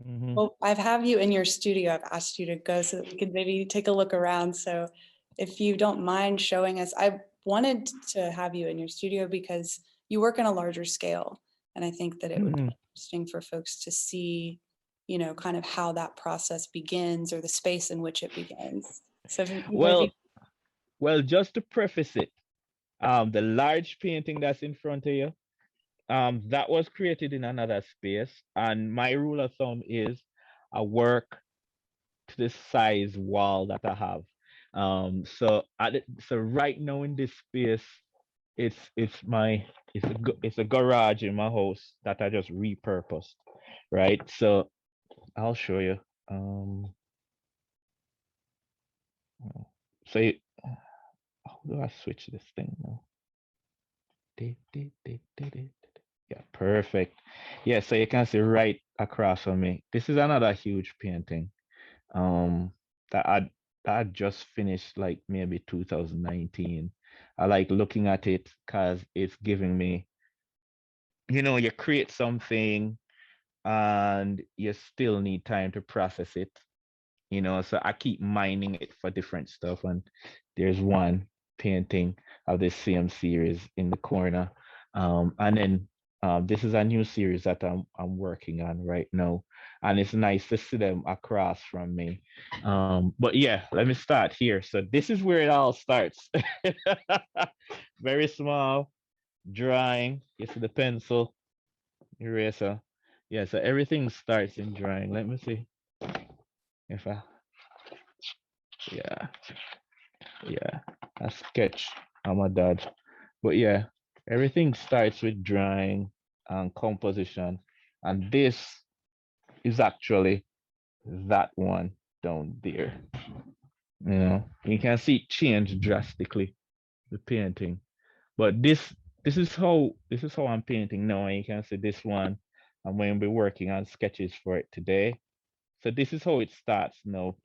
Mhm. Well, I've have you in your studio. I've asked you to go so that we could maybe take a look around. So if you don't mind showing us, I wanted to have you in your studio because you work on a larger scale. And I think that it would be Mhm. interesting for folks to see, you know, kind of how that process begins or the space in which it begins. So if you maybe, Well, well, just to preface it, the large painting that's in front of you, that was created in another space, and my rule of thumb is I work to the size wall that I have. So right now in this space, it's my it's a garage in my house that I just repurposed, right? So I'll show you. Um, so you, how do I switch this thing now? Yeah, perfect. Yeah, so you can see right across from me. This is another huge painting. Um, that I just finished like maybe 2019. I like looking at it because it's giving me, you create something and you still need time to process it, so I keep mining it for different stuff. And there's one painting of this same series in the corner. And then this is a new series that I'm working on right now. And it's nice to see them across from me. But yeah, let me start here. So this is where it all starts. Very small drawing. You see the pencil, eraser. Yeah, so everything starts in drawing. Let me see if I, yeah. Yeah, a sketch. I'm a dad. But yeah, everything starts with drawing and composition. And this is actually that one down there. You can see it change drastically, the painting. But this is how I'm painting now. And you can see this one. I'm going to be working on sketches for it today. So this is how it starts now.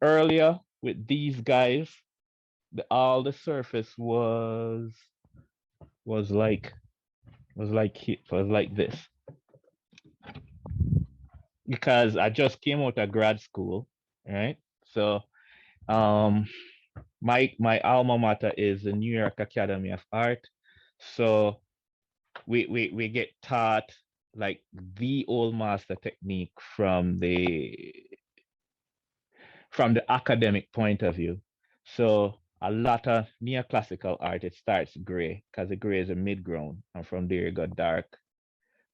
Earlier with these guys, all the surface was like was like this, because I just came out of grad school, right? So um my alma mater is the New York Academy of Art. So we get taught like the old master technique from the academic point of view. So a lot of neoclassical art, it starts gray because the gray is a mid ground, and from there you go dark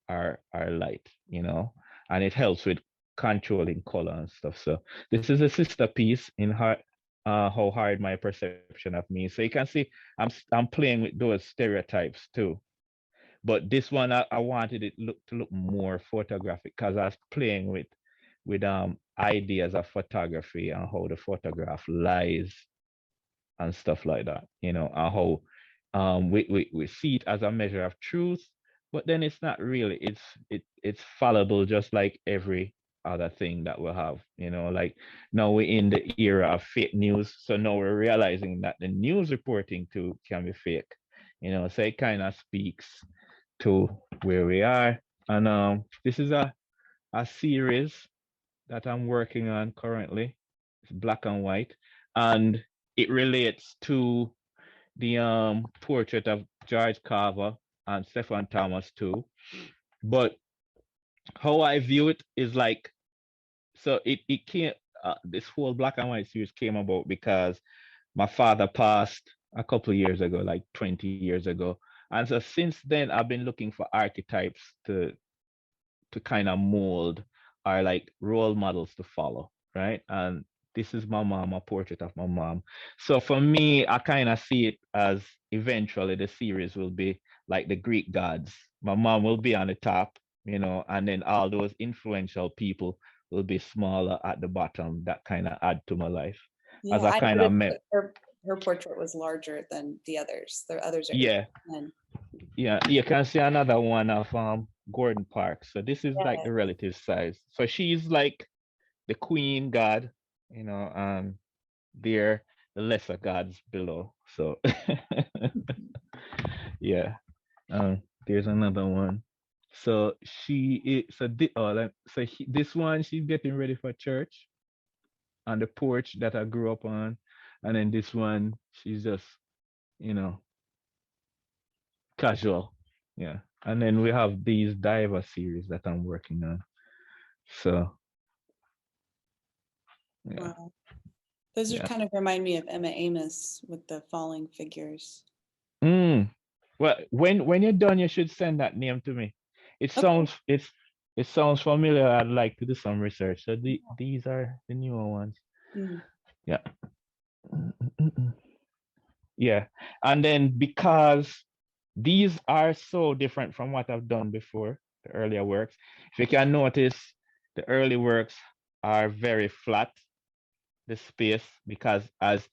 or light, and it helps with controlling color and stuff. So this is a sister piece in how hard my perception of me. So you can see I'm playing with those stereotypes too. But this one I wanted it to look more photographic because I was playing with ideas of photography and how the photograph lies and stuff like that, and how we see it as a measure of truth, but then it's not really. It's fallible, just like every other thing that we have, like now we're in the era of fake news. So now we're realizing that the news reporting too can be fake, so it kind of speaks to where we are. And this is a series that I'm working on currently. It's black and white, and it relates to the portrait of George Carver and Stephen Thomas too. But how I view it is like, so it came, this whole black and white series came about because my father passed a couple of years ago, like 20 years ago. And so since then I've been looking for archetypes to kind of mold, are like role models to follow, right? And this is my mom, a portrait of my mom. So for me, I kind of see it as eventually the series will be like the Greek gods. My mom will be on the top, and then all those influential people will be smaller at the bottom, that kind of add to my life. As yeah, I I kind of noticed met, that her portrait was larger than the others. The others are 8 yeah, and yeah, you can see another one of Gordon Park. So this is like yeah, the relative size. So she's like the queen god, and they're the lesser gods below. So yeah, there's another one. So she is this one she's getting ready for church on the porch that I grew up on, and then this one she's just you know casual, yeah. And then we have these diver series that I'm working on. So yeah, Wow. Those are yeah. kind of remind me of Emma Amos with the falling figures. Mm. Well, when you're done, you should send that name to me. It Okay. sounds it sounds familiar. I'd like to do some research. So these are the newer ones. Mm. Yeah. Mm-mm-mm. Yeah. And then because these are so different from what I've done before, the earlier works. If you can notice, the early works are very flat, the space, because as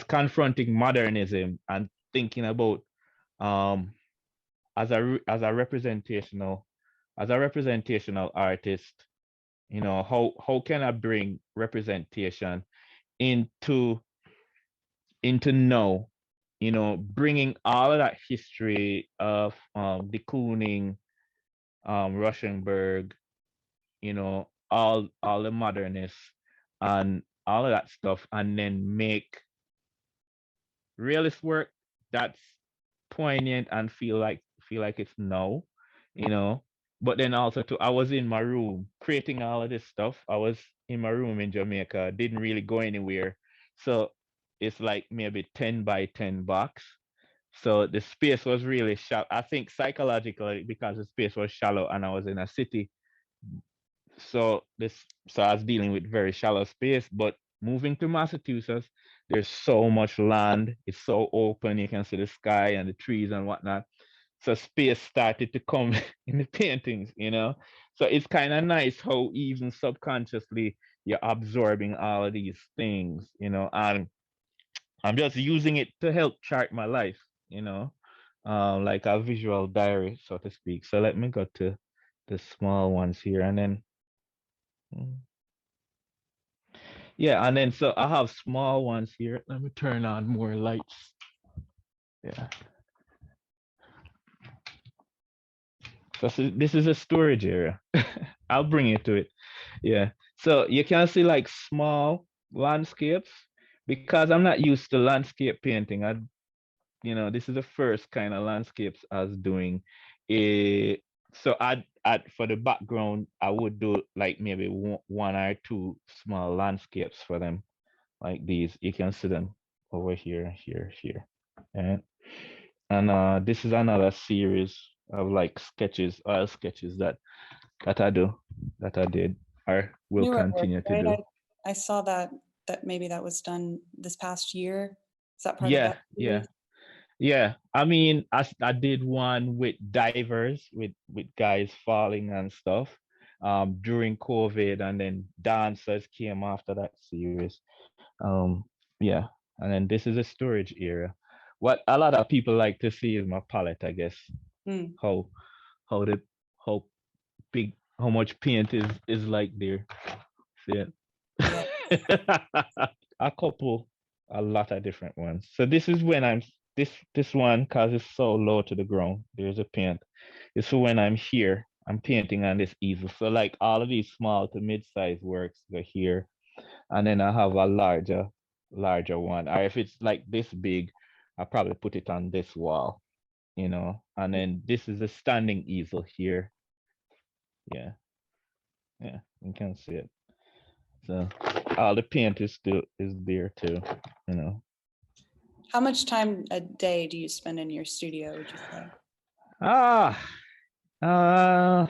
confronting modernism and thinking about um as a representational artist, how can I bring representation into now, bringing all of that history of de Kooning, Rushenberg, all the modernists and all of that stuff, and then make realist work that's poignant and feel like it's now, you know. But then also too, I was in my room creating all of this stuff. I was in my room in Jamaica, didn't really go anywhere. So it's like maybe 10 by 10 box. So the space was really shallow. I think psychologically because the space was shallow and I was in a city, so I was dealing with very shallow space. But moving to Massachusetts, there's so much land. It's so open. You can see the sky and the trees and whatnot. So space started to come in the paintings. So it's kind of nice how even subconsciously you're absorbing all of these things. And I'm just using it to help chart my life, like a visual diary, so to speak. So let me go to the small ones here, and then mm, yeah, and then so I have small ones here. Let me turn on more lights. Yeah. So this is a storage area. I'll bring you to it. Yeah. So you can see like small landscapes because I'm not used to landscape painting. This is the first kind of landscapes I was doing. Eh, so I for the background, I would do like maybe one or two small landscapes for them, like these. You can see them over here, here, here. And this is another series of like sketches, oil sketches that I do, that I did, or will Newer work, continue to right? do. I saw that maybe that was done this past year. Is that part of Yeah, that yeah, series? yeah. I mean, I did one with divers, with guys falling and stuff, during COVID, and then dancers came after that series. Um, yeah, and then this is a storage area. What a lot of people like to see is my palette, I guess. Mm. How how the how big, how much paint is like there. See it? Yeah. A couple, a lot of different ones. So this is when this one, cause it's so low to the ground. There's a paint. It's for when I'm here. I'm painting on this easel. So like all of these small to mid-size works go here, and then I have a larger one. Or if it's like this big, I probably put it on this wall. And then this is a standing easel here. Yeah, yeah, you can see it. So all the paint is there too, you know. How much time a day do you spend in your studio, would you say? Ah, uh,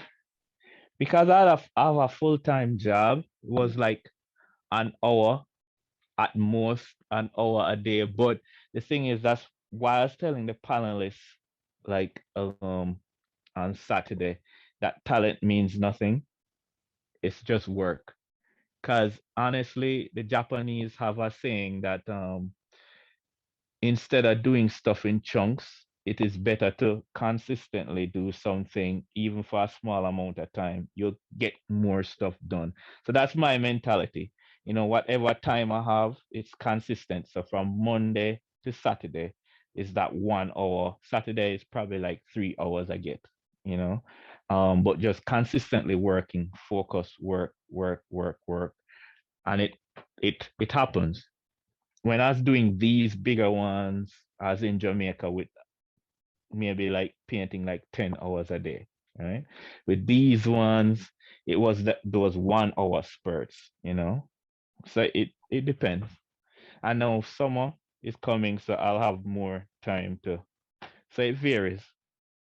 because I have a full-time job, it Mm. was like an hour at most, an hour a day. But the thing is, that's why I was telling the panelists, like on Saturday, that talent means nothing. It's just work. Because honestly, the Japanese have a saying that instead of doing stuff in chunks, it is better to consistently do something, even for a small amount of time. You'll get more stuff done. So that's my mentality. Whatever time I have, it's consistent. So from Monday to Saturday is that 1 hour. Saturday is probably like 3 hours I get, you know. But just consistently working, focus, work, and it happens. When I was doing these bigger ones, I was in Jamaica with maybe like painting like 10 hours a day, right? With these ones, it was those 1 hour spurts, you know? So it depends. I know summer is coming, so I'll have more time to, so it varies.